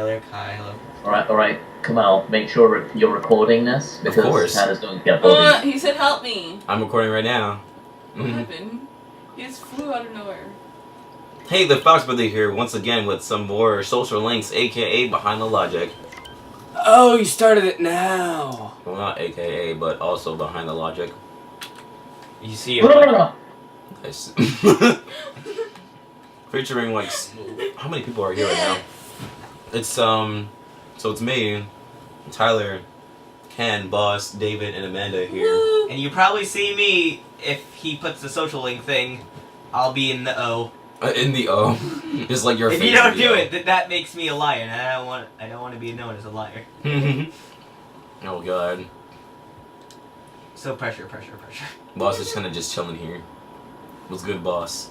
Tyler, Kylo. Alright, come out. Make sure you're recording this, because Of course. Hannah's going to get bullied. He said help me. I'm recording right now. What happened? He just flew out of nowhere. Hey, the Fox Brother here once again with some more social links, aka Behind the Logic. Oh, you started it now. Well, not aka, but also Behind the Logic. You see it. Nice. Featuring like, how many people are here right now? It's so it's me, Tyler, Ken, Boss, David, and Amanda here. Woo. And you probably see me if he puts the social link thing. I'll be in the O. In the O, just like your If face. you don't do O. it, that makes me a liar, and I don't want to be known as a liar. Oh god. So pressure. Boss is kind of just chilling here. What's good, Boss?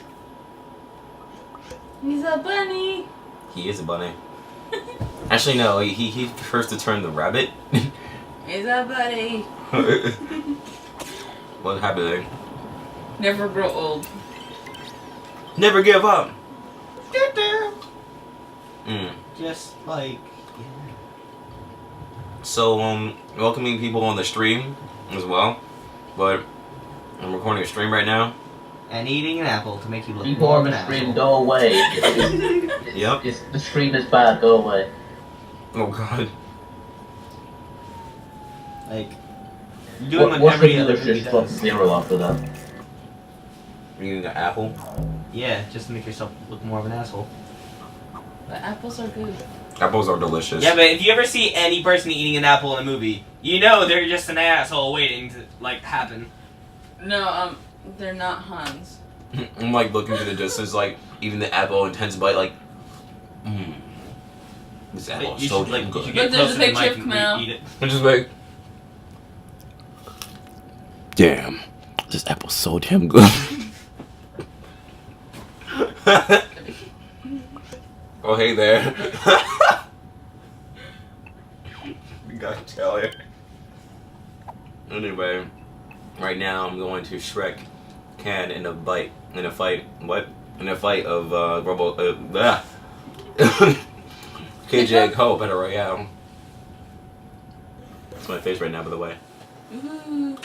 He's a bunny. He is a bunny. Actually, no. He prefers to turn the rabbit. He's a bunny. What happened? Never grow old. Never give up. Just like. So welcoming people on the stream as well, but I'm recording a stream right now. And eating an apple to make you look People more on of the an stream, asshole. go away. Yep. The stream is bad, go away. Oh god. Like, you're doing what What's every the other movie delicious plus does. 0 after that? You're eating an apple. Yeah, just to make yourself look more of an asshole. But apples are good. Apples are delicious. Yeah, but if you ever see any person eating an apple in a movie, you know they're just an asshole waiting to, like, happen. No, they're not Hans. I'm like looking through the distance, like even the apple intense bite, like. This apple is You so should, like, damn you good. should But get there's closer a to the picture mic of and Kamau. eat it. I'm just like, damn, this apple's so damn good. Oh hey there. We got Taylor. Anyway, right now I'm going to Shrek Can in a fight of KJ Ho at a Royale. That's my face right now, by the way. Ooh.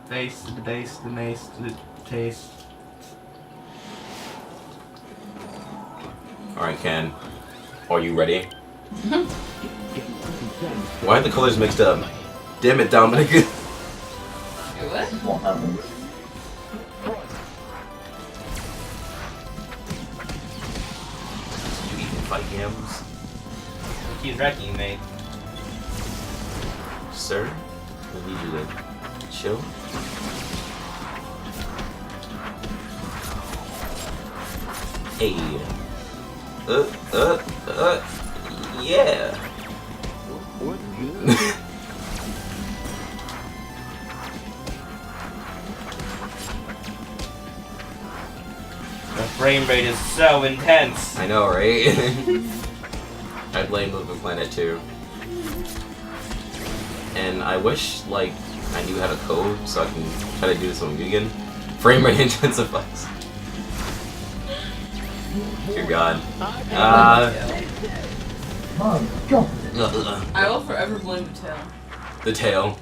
Face, the base, the mace, the taste. Alright, Ken. Are you ready? Why are the colors mixed up? Damn it, Dominic. What? What happens? You eating fight yams? He's wrecking you, mate. Sir? I need you to chill. Hey. Yeah. The frame rate is so intense. I know, right? I blame Moving Planet too. And I wish, like, I knew how to code so I can try to do this on vegan. Frame rate intensifies. Dear God. Oh, God. I will forever blame the tail. The tail.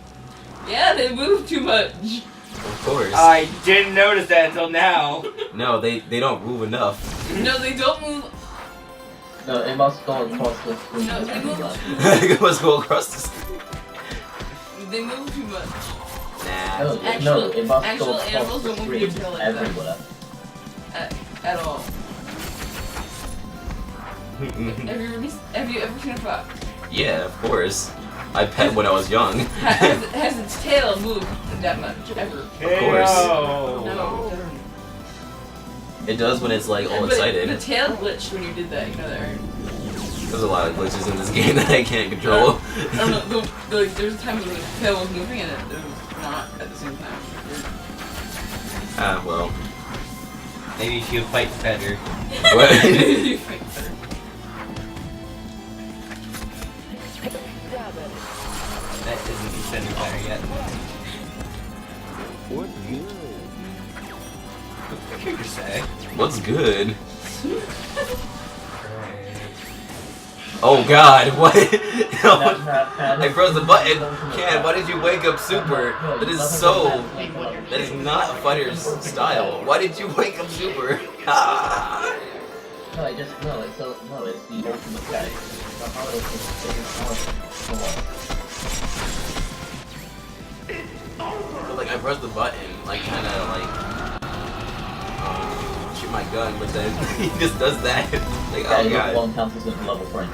Yeah, they move too much. Of course. I didn't notice that until now. No, they don't move enough. No, they don't move. No, it must go across the screen. No, they move. It must go across the screen. They move too much. Nah. No, it must Actual go across animals the don't move your screen tail like that. everywhere. At all. Have you ever seen a fox? Yeah, of course. I pet when I was young. Has its tail moved that much ever? Of course. Heyo. No, it doesn't. It does when it's like all But excited. the tail glitched when you did that, you know that, right? There's a lot of glitches in this game that I can't control. I don't know, there's a time when the tail was moving and it was not at the same time. Ah, well. Maybe if you fight better. What? You fight better. That isn't defending better yet. What's good? What did you say? What's good? Oh God, what? That I pressed the button. Ken, why did you wake up Super? That is so. That is not a fighter's style. Why did you wake up Super? Ah. No, it's the ultimate guy. The how else But, like I pressed the button, like kind of like shoot my gun, but then he just does that. Like oh God. One counts as a level frame.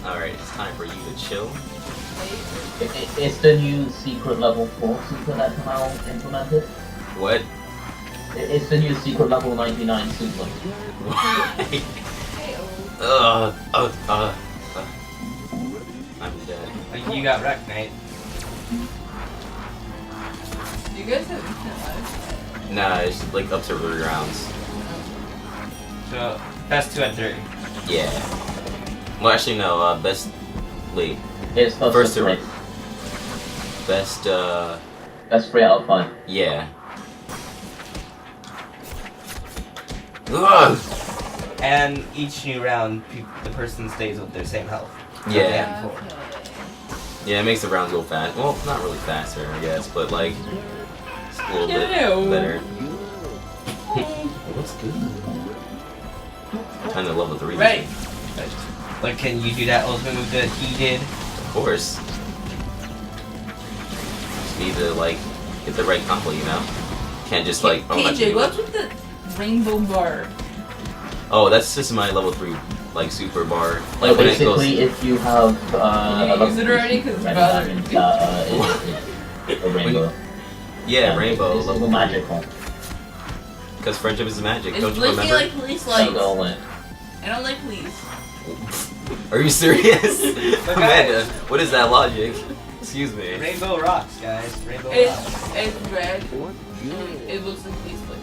Alright, it's time for you to chill. It's the new secret level 4 super that Kamau implemented. What? It's the new secret level 99 super. Why? I'm dead. You got wrecked, mate. You guys have infinite lives? Nah, it's like up to rounds. So, best 2 and 3. Yeah. Well, actually, no. Best. Wait. It's First to to best. That's 3 out of 5. Yeah. Ugh. And each new round, the person stays with their same health. Yeah. Before. Yeah, it makes the rounds go fast. Well, not really faster, I guess, but like it's a little bit Ew. better. What's good? Kind of level 3. Right. Like, can you do that ultimate move that he did? Of course. Just need to like get the right combo, you know. Can't just like. Oh, that's KJ, what's with the rainbow bar? Oh, that's just my level 3 like super bar. So Like when it goes. basically, if you have Did you use it already? Because it's about it's a rainbow. Yeah, rainbow It's level a magical. Because friendship is magic. It's Don't you blinking remember? like police So lights. go away. I don't like police. Are you serious? Amanda, what is that logic? Excuse me. Rainbow rocks, guys. Rainbow rocks. It's red. It looks like police lights.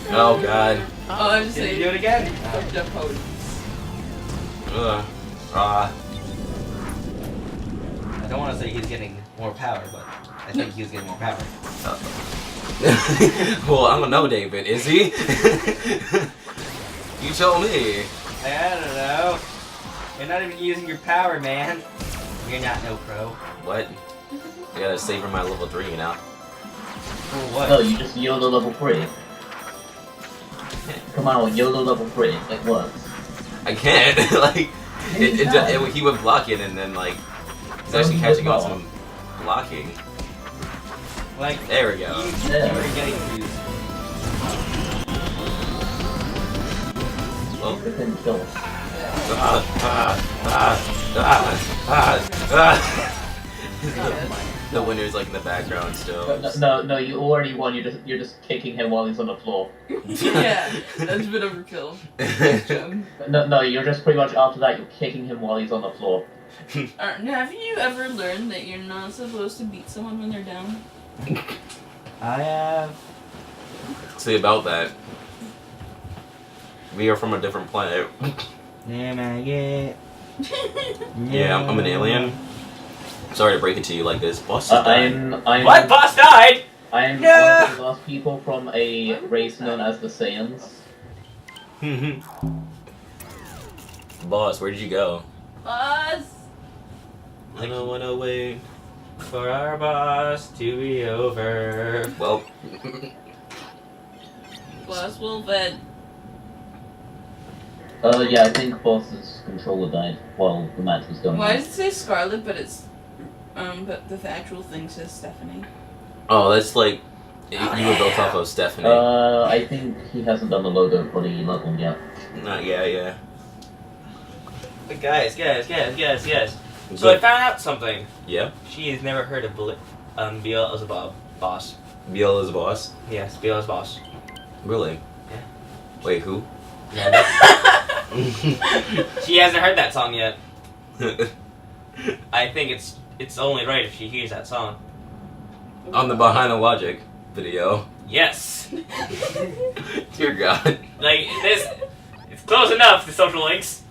Oh God. Oh, I'm just Can you saying. do it again? Fucked up pose. Ugh. I don't want to say he's getting more power, but I think he's getting more power. Well, I don't know, David. Is he? You told me. I don't know. You're not even using your power, man. You're not no pro. What? I gotta savor my level 3, you know. For what? No, you just YOLO level 3. Come on, YOLO level 3. It works. I can't. Like, he went blocking and then like he's actually catching on some blocking. Like, There we go. You Yeah. were getting these. Oh. Freaking kill. The winner's like in the background still. No, you already won. You're just kicking him while he's on the floor. Yeah, that's a bit overkill. No, you're just pretty much after that. You're kicking him while he's on the floor. Have you ever learned that you're not supposed to beat someone when they're down? I have. See about that. We are from a different planet. Yeah, I'm an alien. Sorry to break it to you like this. Boss is dying. I'm What? Boss died! I'm No! one of the last people from a race known as the Saiyans. Boss, where did you go? Boss! I don't wanna wait. For our boss to be over. Well, Boss will vet. Yeah, I think Boss's controller died while the match was going Why on. does it say Scarlet, but it's but the actual thing says Stephanie? oh, that's like you were built off of Stephanie. I think he hasn't done the logo for the level yet. Yeah. But guys. So I found out something. Yeah. She has never heard of Beelzebub boss. Biel is a boss. Yes, Beelzebub boss. Really? Yeah. Wait, who? Yeah, she hasn't heard that song yet. I think it's only right if she hears that song. On the Behind the Logic video. Yes. Dear God. Like this, it's close enough. The social links.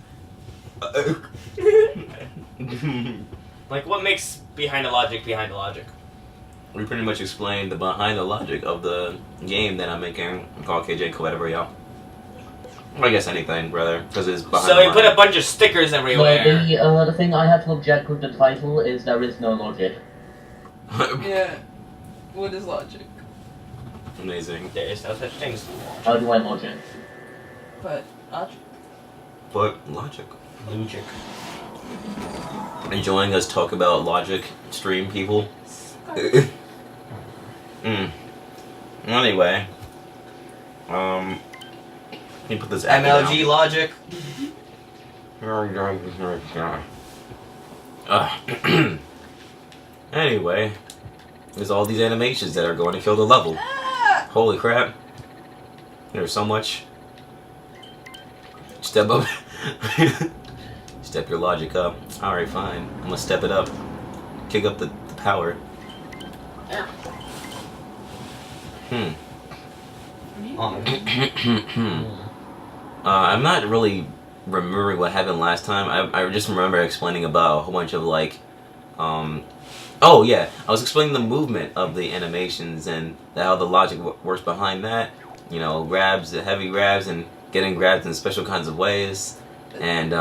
Like what makes behind the logic? We pretty much explained the behind the logic of the game that I'm making called KJ Whatever, y'all. I guess anything, brother, because it's behind. So he put a bunch of stickers No, everywhere. the thing I have to object with the title is there is no logic. Yeah. What is logic? Amazing. There is no such thing. How do I logic? But logic. But logic. Logic. Enjoying us talk about logic, stream people. Anyway, let me put this MLG logic. Anyway, there's all these animations that are going to kill the level. Holy crap! There's so much. Step up. Step your logic up. Alright, fine. I'm gonna step it up. Kick up the power. I'm not really remembering what happened last time. I just remember explaining about a whole bunch of like, oh yeah, I was explaining the movement of the animations and how the logic works behind that. You know, grabs, the heavy grabs, and getting grabbed in special kinds of ways, and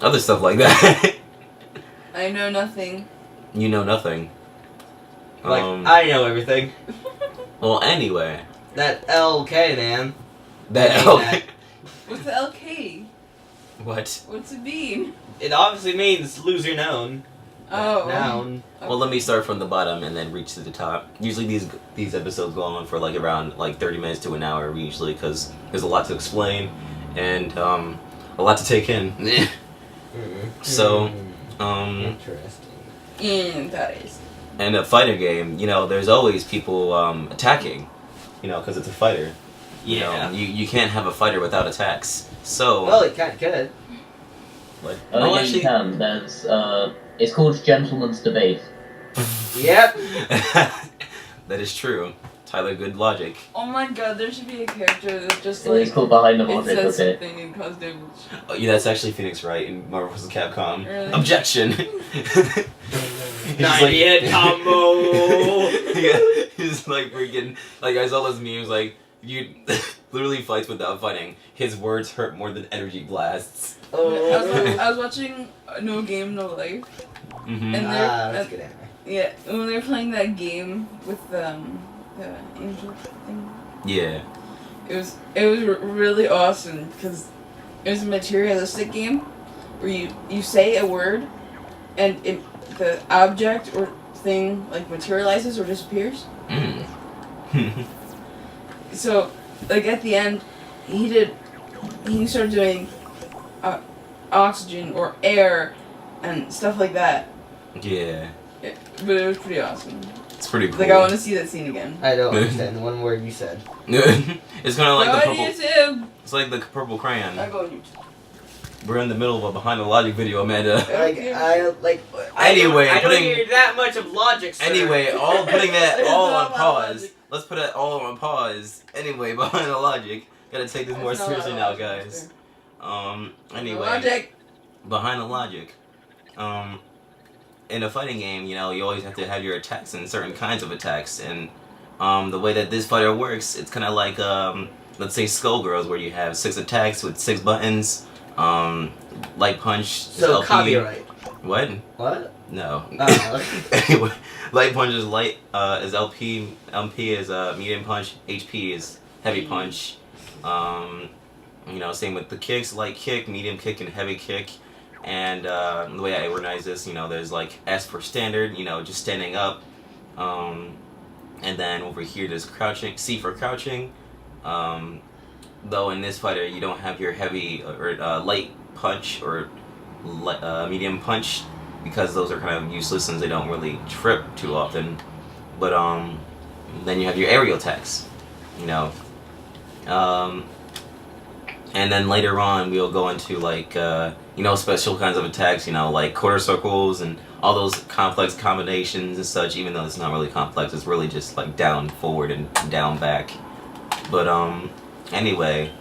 other stuff like that. I know nothing. You know nothing. Like, I know everything. Well, anyway. That LK, man. That LK. What's the LK? What? What's it mean? It obviously means loser known. Oh. Noun. Okay. Well, let me start from the bottom and then reach to the top. Usually these episodes go on for like around like 30 minutes to an hour usually because there's a lot to explain and a lot to take in. So, Interesting. Interesting. in a fighter game, you know, there's always people attacking, you know, because it's a fighter. You Yeah. know, you can't have a fighter without attacks. So, Well, it kind of could. what? Oh, yeah, you can. There's, it's called Gentleman's Debate. Yep. That is true. Tyler, good logic. Oh my god, there should be a character that just So it's like called Behind the it Logic, says okay. something and cause damage. Oh, yeah, that's actually Phoenix Wright in Marvel vs. Capcom. Really? Objection. He's 98 combo. Yeah, he's like freaking like I saw this memes like you literally fights without fighting. His words hurt more than energy blasts. I was watching No Game No Life, Mm-hmm. and That's good anime. yeah, when they were playing that game with the angel thing, Yeah. it was really awesome because it was a materialistic game where you say a word and the object or thing like materializes or disappears. Mm. So like at the end, he started doing oxygen or air and stuff like that. Yeah. But it was pretty awesome. It's pretty cool. Like I want to see that scene again. I don't understand one word you said. It's kind of like Go the on purple. YouTube. It's like the purple crayon. I go on YouTube. We're in the middle of a behind the logic video, Amanda. Anyway, I don't putting- hear that much of logic, sir. Anyway, putting that all on It's not pause. logic. Let's put it all on pause. Anyway, behind the logic. Gotta take this more It's not seriously now, logic, guys. Anyway. Logic. Behind the logic. In a fighting game, you know, you always have to have your attacks and certain kinds of attacks. And the way that this fighter works, it's kind of like, let's say Skullgirls, where you have 6 attacks with 6 buttons. Light punch. So LP. copyright. What? What? No. Oh, Anyway, light punch is light, is LP. MP is medium punch. HP is heavy punch. You know, same with the kicks: light kick, medium kick, and heavy kick. And the way I organize this, you know, there's like S for standard, you know, just standing up. And then over here there's crouching. C for crouching. Though in this fighter you don't have your heavy or light punch or medium punch because those are kind of useless since they don't really trip too often. But then you have your aerial attacks, you know. And then later on we'll go into like you know, special kinds of attacks, you know, like quarter circles and all those complex combinations and such. Even though it's not really complex, it's really just like down forward and down back. But anyway,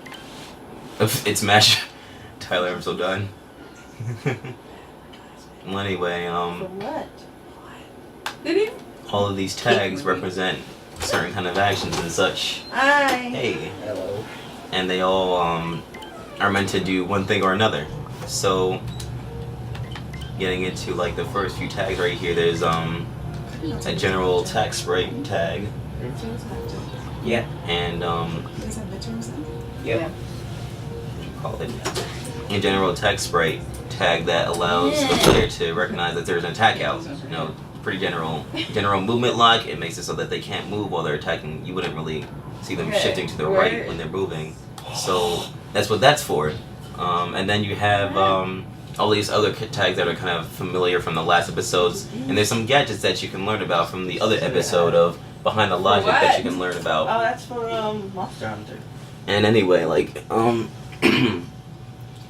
it's mash. Tyler, I'm so done. Well, anyway, For what? Did he? all of these tags represent certain kind of actions and such. Hi. Hey, hello. and they all are meant to do one thing or another. So, getting into like the first few tags right here, there's a general attack sprite tag, Yeah. and Yep. call it a general attack sprite tag that allows the player to recognize that there's an attack out. You know, pretty general movement lock. It makes it so that they can't move while they're attacking. You wouldn't really see them shifting to the right when they're moving. So that's what that's for. And then you have all these other tags that are kind of familiar from the last episodes, and there's some gadgets that you can learn about from the other episode of Behind the Logic that you can learn about. Oh, that's for Monster Hunter. And anyway, like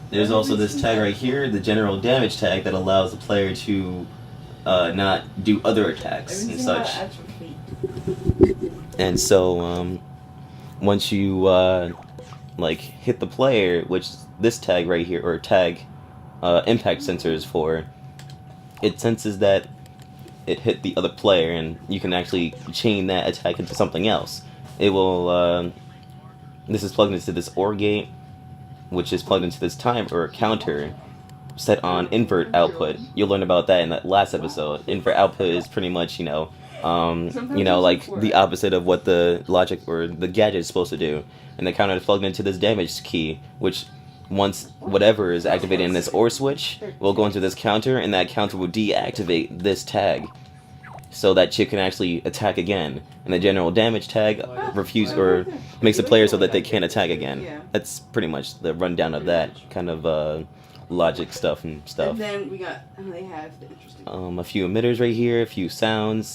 there's also this tag right here, the general damage tag, that allows the player to not do other attacks and such. And so once you like hit the player, which this tag right here, or tag impact sensor is for, it senses that it hit the other player, and you can actually chain that attack into something else. It will this is plugged into this OR gate, which is plugged into this time or counter set on invert output. You'll learn about that in that last episode. Invert output is pretty much, like the opposite of what the logic or the gadget is supposed to do. And the counter is plugged into this damage key, which once whatever is activated in this OR switch will go into this counter, and that counter will deactivate this tag, so that you can actually attack again. And the general damage tag makes the player so that they can't attack again. That's pretty much the rundown of that kind of logic stuff and stuff. And then they have the interesting. A few emitters right here, a few sound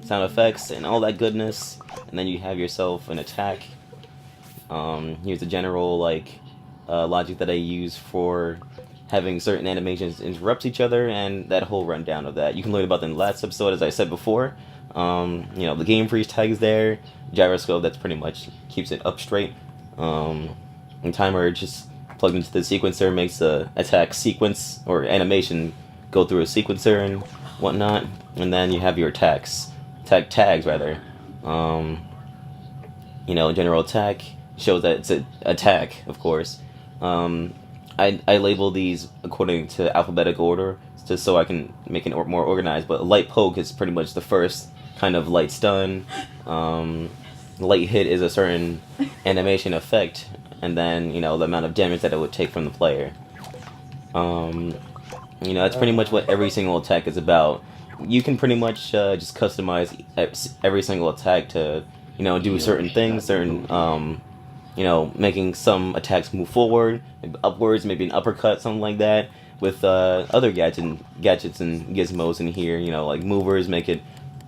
effects, and all that goodness. And then you have yourself an attack. Here's the general logic that I use for having certain animations interrupt each other, and that whole rundown of that. You can learn about that in the last episode, as I said before. The game freeze tag is there. Gyroscope, that's pretty much keeps it up straight. And timer just plugged into the sequencer, makes the attack sequence or animation go through a sequencer and whatnot. And then you have your tags rather. General attack shows that it's an attack, of course. I label these according to alphabetical order, just so I can make it more organized. But light poke is pretty much the first kind of light stun. Light hit is a certain animation effect, and then the amount of damage that it would take from the player. That's pretty much what every single attack is about. You can pretty much just customize every single attack to do certain things, making some attacks move forward, maybe upwards, maybe an uppercut, something like that. With other gadgets and gizmos in here, like movers make it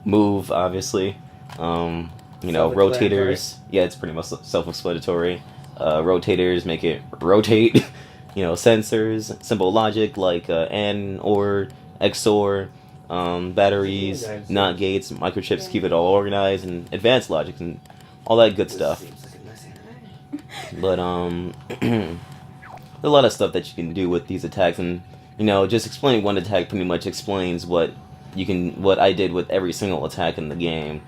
move, obviously. Rotators, yeah, it's pretty much self-explanatory. Rotators make it rotate. Sensors, simple logic like AND, OR, XOR, batteries, NOT gates, microchips keep it all organized, and advanced logic and all that good stuff. But there's a lot of stuff that you can do with these attacks, and just explaining one attack pretty much explains what I did with every single attack in the game.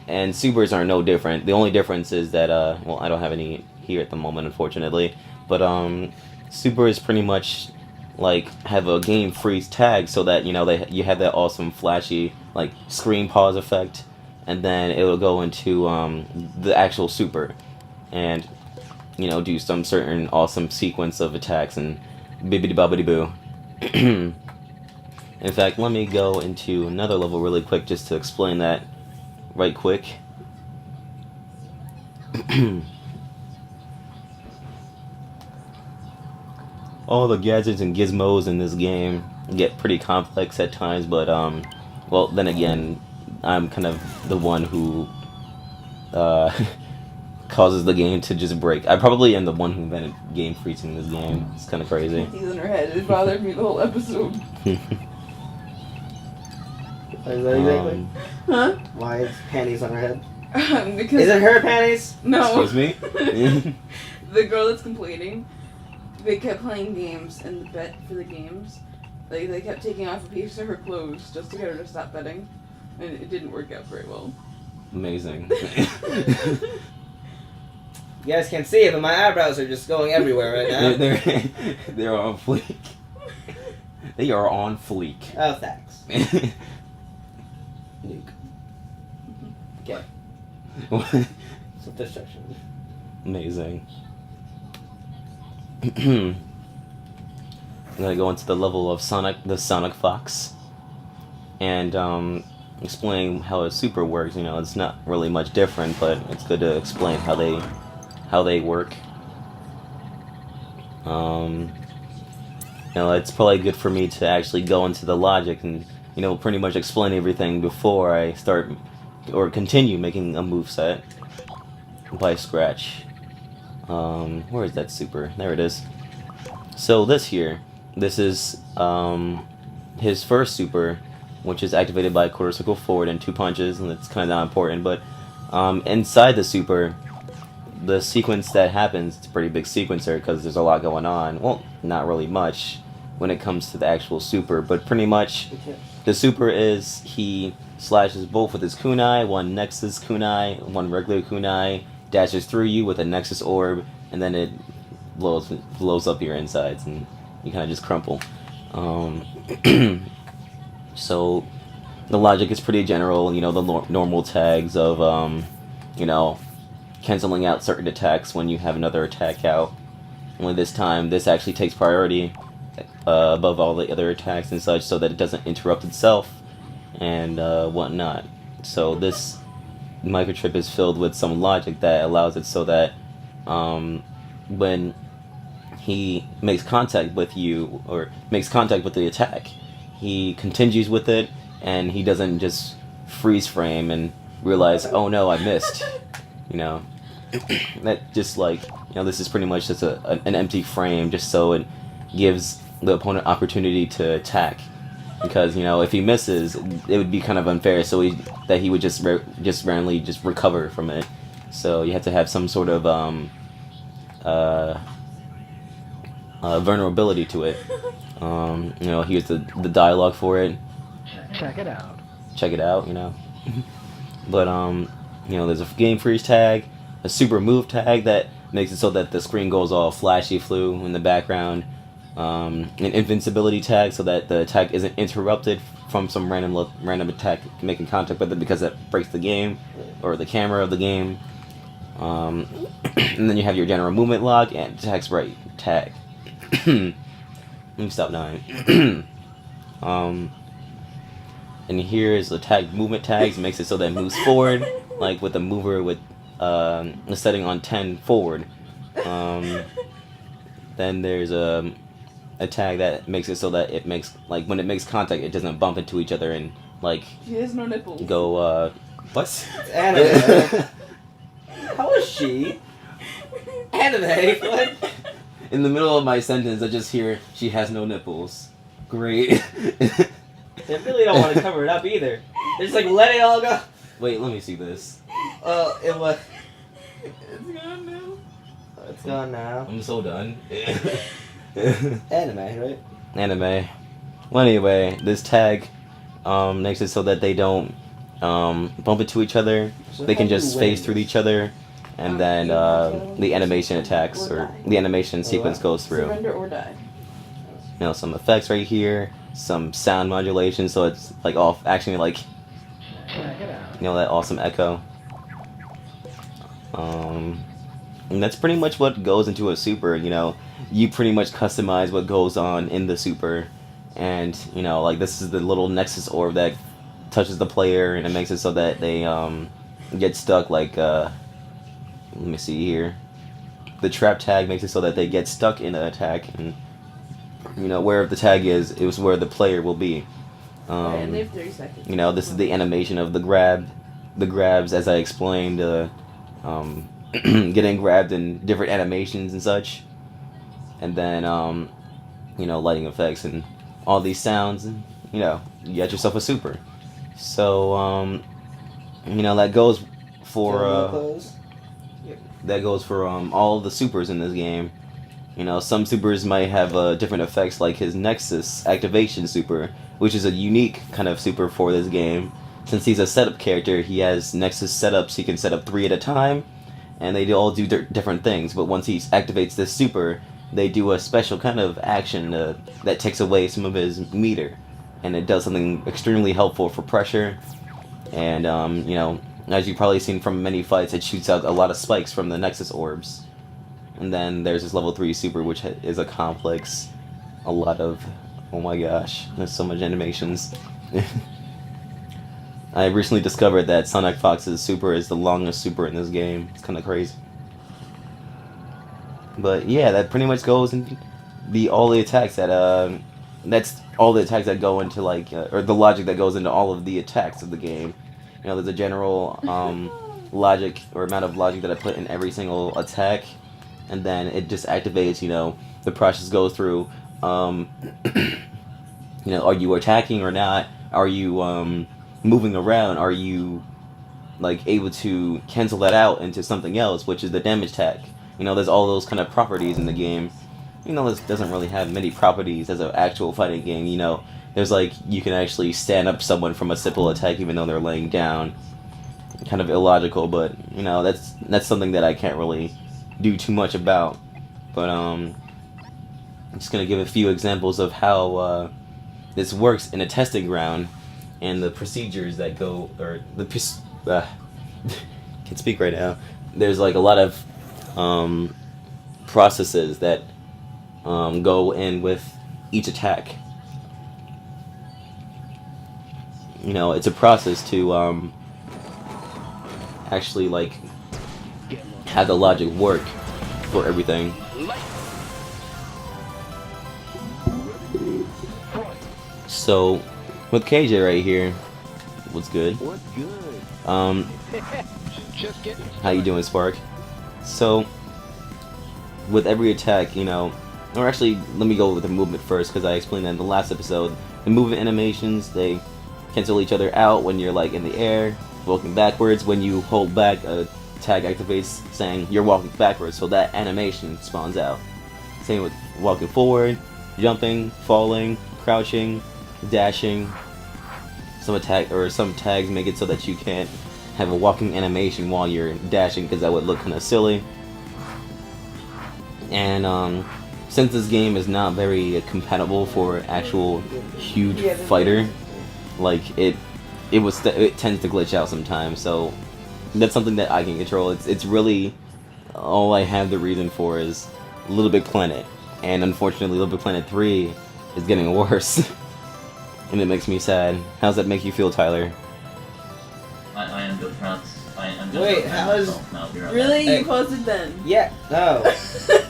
And supers are no different. The only difference is that I don't have any here at the moment, unfortunately. But supers pretty much have a game freeze tag, so that you have that awesome flashy screen pause effect, and then it'll go into the actual super, and do some certain awesome sequence of attacks and bibbidi bobbidi boo. In fact, let me go into another level really quick just to explain that right quick. All the gadgets and gizmos in this game get pretty complex at times, but then again, I'm kind of the one who causes the game to just break. I probably am the one who invented game freezing in this game. It's kind of crazy. He's in her head. It bothered me the whole episode. Is that exactly? Huh? Why is panties on her head? Because Is it her panties? no. Excuse me? The girl that's complaining, they kept playing games, and the bet for the games, they kept taking off a piece of her clothes just to get her to stop betting, and it didn't work out very well. Amazing. You guys can't see it, but my eyebrows are just going everywhere right now. They're on fleek. They are on fleek. Oh, thanks. Nuke. Okay. Some destruction. Amazing. I'm gonna go into the level of the Sonic Fox, and explain how a super works. You know, it's not really much different, but it's good to explain how they work. You know, it's probably good for me to actually go into the logic and, you know, pretty much explain everything before I start or continue making a moveset by scratch. Where is that super? There it is. So this is his first super, which is activated by a quarter circle forward and 2 punches, and it's kind of not important, but inside the super, the sequence that happens, it's a pretty big sequencer because there's a lot going on. Well, not really much when it comes to the actual super, but pretty much the super is he slashes both with his kunai, one Nexus kunai, one regular kunai, dashes through you with a Nexus orb, and then it blows up your insides, and you kind of just crumple. So the logic is pretty general, you know, the normal tags of, you know, canceling out certain attacks when you have another attack out. Only this time, this actually takes priority above all the other attacks and such, so that it doesn't interrupt itself and whatnot. So this microchip is filled with some logic that allows it so that when he makes contact with you, or makes contact with the attack, he continues with it, and he doesn't just freeze frame and realize, oh no, I missed. You know, that just like, you know, this is pretty much just an empty frame, just so it gives the opponent opportunity to attack. Because, you know, if he misses, it would be kind of unfair, so that he would just randomly just recover from it. So you have to have some sort of vulnerability to it. You know, here's the dialogue for it. Check it out. Check it out, you know. But you know, there's a game freeze tag, a super move tag that makes it so that the screen goes all flashy flu in the background, an invincibility tag so that the attack isn't interrupted from some random attack making contact with it, because that breaks the game or the camera of the game. And then you have your general movement log and attack sprite tag. Let me stop dying. And here is the tag movement tags, makes it so that it moves forward, like with a mover with a setting on 10 forward. Then there's a tag that makes it so that it makes, like, when it makes contact, it doesn't bump into each other and, like, She has no nipples. go, what? It's anime. How is she? Anime? What? In the middle of my sentence, I just hear, she has no nipples. Great. They really don't want to cover it up either. They're just like, let it all go. Wait, let me see this. It was. It's gone now. It's gone now. I'm so done. Anime, right? Anime. Well, anyway, this tag makes it so that they don't bump into each other. So They can how do just you phase win? through each other, and then the animation attacks, or the animation sequence goes through. Surrender or die. You know, some effects right here, some sound modulation, so it's like all actually like, Check it out. you know, that awesome echo. And that's pretty much what goes into a super. You know, you pretty much customize what goes on in the super, and you know, like, this is the little Nexus orb that touches the player, and it makes it so that they get stuck. Like, let me see here. The trap tag makes it so that they get stuck in an attack, and you know, wherever the tag is, it was where the player will be. And they have 30 seconds. You know, this is the animation of the grabs, as I explained, getting grabbed in different animations and such, and then you know, lighting effects and all these sounds, and you know, you got yourself a super. So you know, that goes for all of the supers in this game. You know, some supers might have different effects, like his Nexus activation super, which is a unique kind of super for this game. Since he's a setup character, he has Nexus setups. He can set up 3 at a time, and they all do different things. But once he activates this super, they do a special kind of action that takes away some of his meter, and it does something extremely helpful for pressure. And you know, as you've probably seen from many fights, it shoots out a lot of spikes from the Nexus orbs. And then there's this level 3 super, which is a complex, a lot of, oh my gosh, there's so much animations. I recently discovered that Sonic Fox's super is the longest super in this game. It's kind of crazy. But yeah, that pretty much goes into all the attacks that that's all the attacks that go into like or the logic that goes into all of the attacks of the game. You know, there's a general logic or amount of logic that I put in every single attack, and then it just activates. You know, the process goes through. You know, are you attacking or not? Are you moving around? Are you like able to cancel that out into something else, which is the damage tag? You know, there's all those kind of properties in the game. You know, this doesn't really have many properties as an actual fighting game. You know, there's like, you can actually stand up someone from a simple attack even though they're laying down. Kind of illogical, but, you know, that's something that I can't really do too much about. But, I'm just going to give a few examples of how this works in a testing ground and the procedures that go, or the, can't speak right now. There's like a lot of processes that go in with each attack. You know, it's a process to actually like have the logic work for everything. So with KJ right here, what's good? What's good? How you doing, Spark? So with every attack, you know, or actually, let me go with the movement first, because I explained that in the last episode. The movement animations, they cancel each other out when you're like in the air, walking backwards. When you hold back, a tag activates saying you're walking backwards, so that animation spawns out. Same with walking forward, jumping, falling, crouching, dashing. Some tags make it so that you can't have a walking animation while you're dashing, because that would look kind of silly. And since this game is not very compatible for actual huge fighter, like it tends to glitch out sometimes. So that's something that I can control. It's really all I have the reason for is Little Big Planet, and unfortunately, Little Big Planet 3 is getting worse, and it makes me sad. How's that make you feel, Tyler? I am good friends. Wait, how is... Really? Hey. You paused it then? Yeah, no.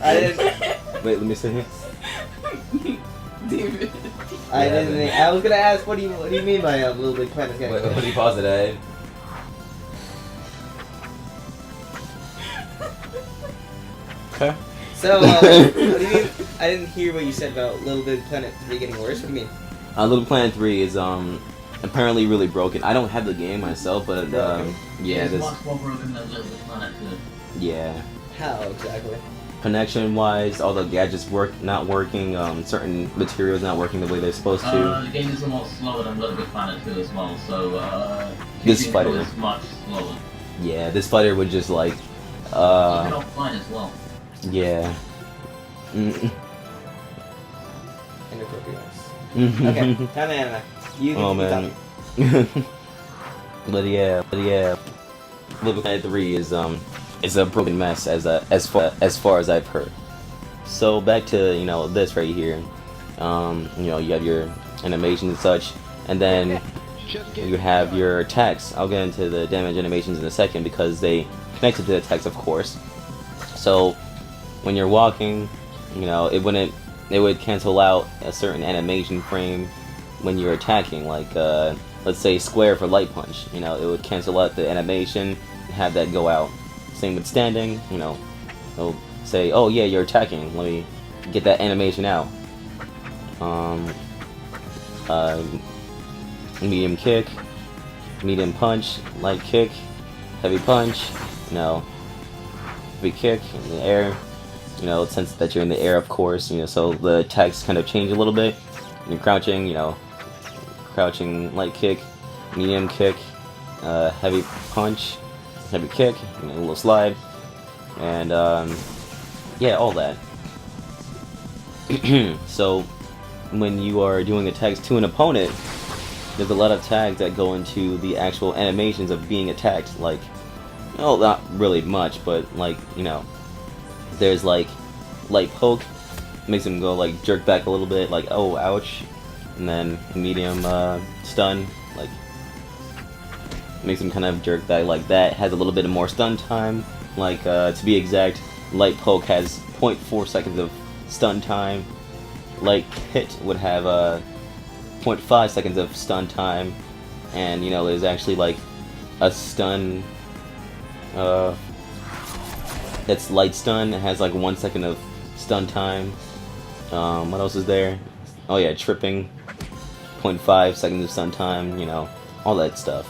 I didn't... Wait, let me see here. David. I didn't... I was gonna ask, what do you mean by a Little Big Planet? Wait, what did you pause it at? Okay. So, what do you mean? I didn't hear what you said about Little Big Planet 3 getting worse. What do you mean? Little Planet 3 is apparently really broken. I don't have the game myself, but yeah, It's this much more broken than Little Planet 2. yeah. How exactly? Connection wise, all the gadgets not working, certain materials not working the way they're supposed to. The game is a lot slower than Little Big Planet 2 as well, so This shooting fighter. is much slower. Yeah, this fighter would just like Even offline as well. yeah. Inappropriate. Okay, time to anime. You Oh keep man. talking. but yeah. Little Planet 3 is a broken mess as far as I've heard. So back to, you know, this right here. You know, you have your animations and such, and then you have your attacks. I'll get into the damage animations in a second because they connect to the attacks, of course. So when you're walking, you know, it would cancel out a certain animation frame when you're attacking, like let's say square for light punch. You know, it would cancel out the animation and have that go out. Same with standing. You know, it'll say, oh yeah, you're attacking, let me get that animation out. Medium kick, medium punch, light kick, heavy punch, you know, heavy kick in the air. You know, since that you're in the air, of course, you know, so the attacks kind of change a little bit. When you're crouching, you know, crouching, light kick, medium kick, heavy punch, heavy kick, you know, a little slide, and yeah, all that. So when you are doing attacks to an opponent, there's a lot of tags that go into the actual animations of being attacked. Like, well, not really much, but like, you know, there's like light poke, makes him go like jerk back a little bit, like oh ouch, and then medium stun, like makes him kind of jerk back like that. Has a little bit of more stun time. Like to be exact, light poke has 0.4 seconds of stun time. Light hit would have 0.5 seconds of stun time, and you know there's actually like a stun that's light stun. It has like 1 second of stun time. What else is there? Oh yeah, tripping, 0.5 seconds of stun time. You know, all that stuff.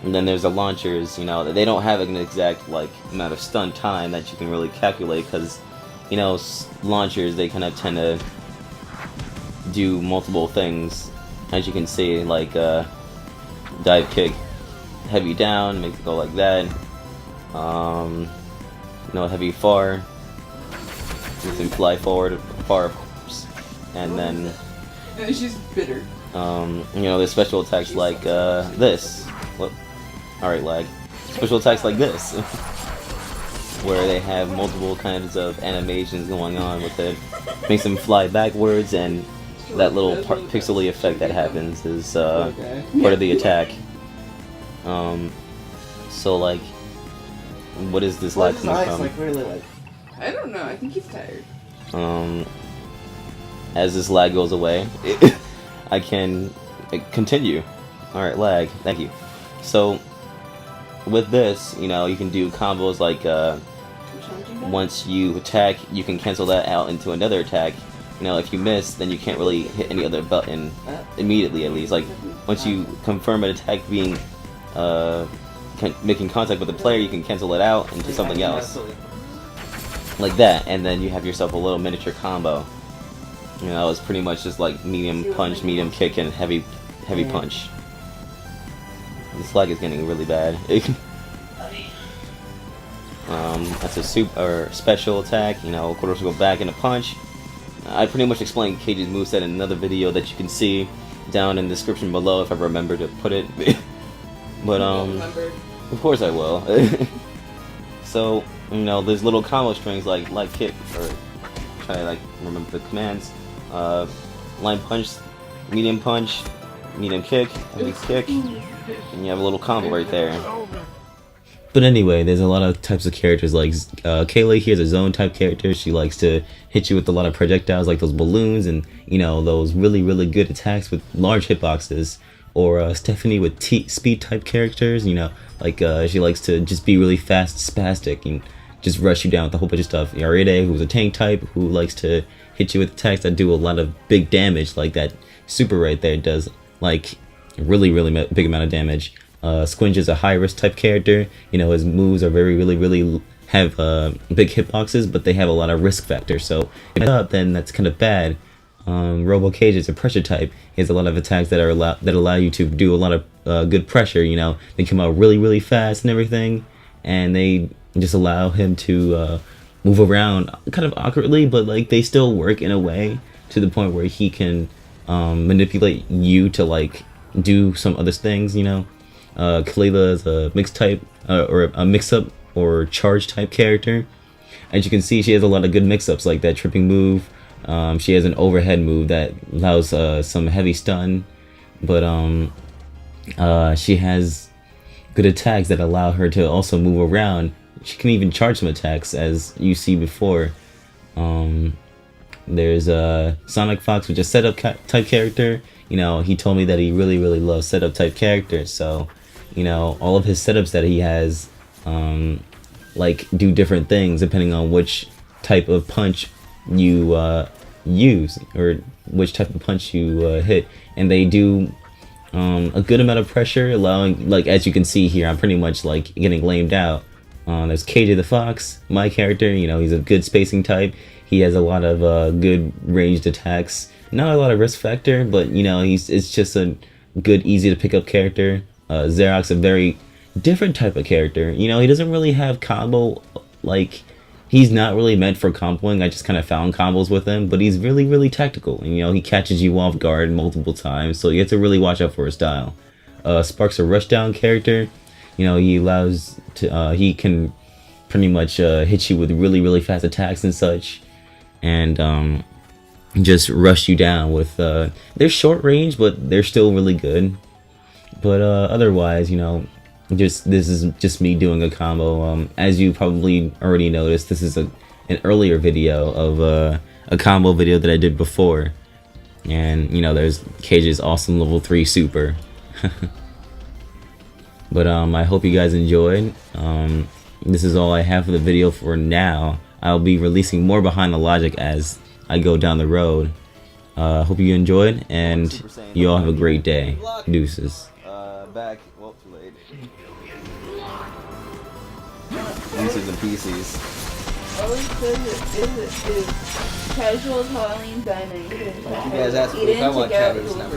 And then there's the launchers. You know, they don't have an exact like amount of stun time that you can really calculate, because you know launchers, they kind of tend to do multiple things, as you can see, like dive kick, heavy down, make it go like that. You know, heavy far, you can fly forward, far, of course, and then And she's bitter. you know, there's special attacks like this. What? All right, lag. Special attacks like this, where they have multiple kinds of animations going on with it. Makes them fly backwards, and that little pixely effect that happens is part of the attack. So like, what is this lag coming from? like really like. I don't know. I think he's tired. As this lag goes away, I can continue. Alright, lag, thank you. So, with this, you know, you can do combos like, once you attack, you can cancel that out into another attack. You know, if you miss, then you can't really hit any other button immediately, at least. Like, once you confirm an attack being, making contact with the player, you can cancel it out into something else. Like that, and then you have yourself a little miniature combo. You know, it's pretty much just like medium punch, medium kick, and heavy punch. This lag is getting really bad. That's a super special attack. You know, of course, go back in a punch. I pretty much explained Cage's moveset in another video that you can see down in the description below if I remember to put it. But of course I will. So, you know, there's little combo strings like light kick, or try to like remember the commands. Line punch, medium kick, heavy kick, and you have a little combo right there. But anyway, there's a lot of types of characters. Like Kayla here's a zone type character. She likes to hit you with a lot of projectiles, like those balloons, and you know, those really good attacks with large hitboxes. Or Stephanie with speed type characters. You know, like she likes to just be really fast, spastic, and just rush you down with a whole bunch of stuff. Yaride, who's a tank type, who likes to hit you with attacks that do a lot of big damage, like that super right there does like really big amount of damage. Squinch is a high risk type character. You know, his moves are really have big hitboxes, but they have a lot of risk factor. So if you up, then that's kind of bad. Robo Cage is a pressure type. He has a lot of attacks that allow you to do a lot of good pressure. You know, they come out really fast and everything, and they just allow him to move around kind of awkwardly, but like they still work in a way to the point where he can manipulate you to like do some other things. You know, Kalila is a mixed type or a mix-up or charge type character. As you can see, she has a lot of good mix-ups, like that tripping move. She has an overhead move that allows some heavy stun, but she has good attacks that allow her to also move around. She can even charge some attacks, as you see before. There's Sonic Fox, which is a setup type character. You know, he told me that he really loves setup type characters, so you know, all of his setups that he has like do different things depending on which type of punch you use, or which type of punch you hit, and they do a good amount of pressure, allowing, like as you can see here, I'm pretty much like getting lamed out. There's KJ the Fox, my character. You know, he's a good spacing type. He has a lot of good ranged attacks, not a lot of risk factor, but you know, it's just a good, easy to pick up character. Xerox, a very different type of character. You know, he doesn't really have combo like he's not really meant for comboing. I just kind of found combos with him, but he's really, really tactical. And, you know, he catches you off guard multiple times, so you have to really watch out for his style. Spark's a rushdown character. You know, he can pretty much hit you with really, really fast attacks and such, and just rush you down with. They're short range, but they're still really good. But otherwise, you know, this is just me doing a combo. As you probably already noticed, this is an earlier video of a combo video that I did before, and you know, there's Cage's awesome level 3 super. But I hope you guys enjoyed. This is all I have for the video for now. I'll be releasing more behind the logic as I go down the road. Hope you enjoyed, and you all have a great day. Deuces. Back. Well, too late. Deuces and PCs. All it says is casual Italian dining. You guys asked me if I want calories now.